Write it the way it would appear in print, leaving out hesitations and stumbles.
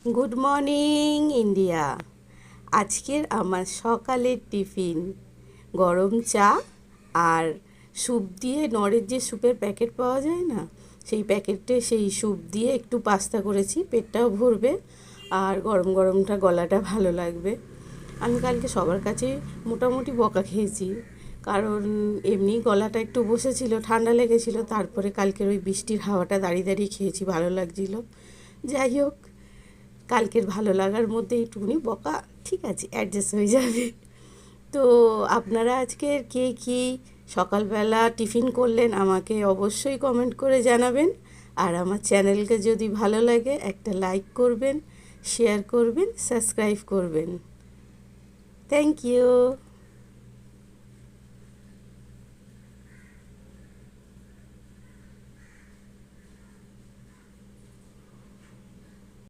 Good morning India. আজকের আমার সকালের টিফিন গরম চা আর স্যুপ দিয়ে, নরের যে স্যুপের প্যাকেট পাওয়া যায় না, সেই প্যাকেটে সেই স্যুপ দিয়ে একটু পাস্তা করেছি। পেটটাও ভরবে আর গরম গরমটা গলাটা ভালো লাগবে। আমি কালকে সবার কাছে মোটামুটি বকা খেয়েছি, কারণ এমনি গলাটা একটু বসেছিল, ঠান্ডা লেগেছিল। তারপরে কালকের ওই বৃষ্টির হাওয়াটা দাঁড়িয়ে দাঁড়িয়ে খেয়েছি, ভালো লাগছিল। যাই হোক, কালকের ভালো লাগার মধ্যে একটুখানি বকা ঠিক আছে, অ্যাডজাস্ট হয়ে যাবে। তো আপনারা আজকে কে কী সকালবেলা টিফিন করলেন আমাকে অবশ্যই কমেন্ট করে জানাবেন। আর আমার চ্যানেলকে যদি ভালো লাগে একটা লাইক করবেন, শেয়ার করবেন, সাবস্ক্রাইব করবেন। Thank you.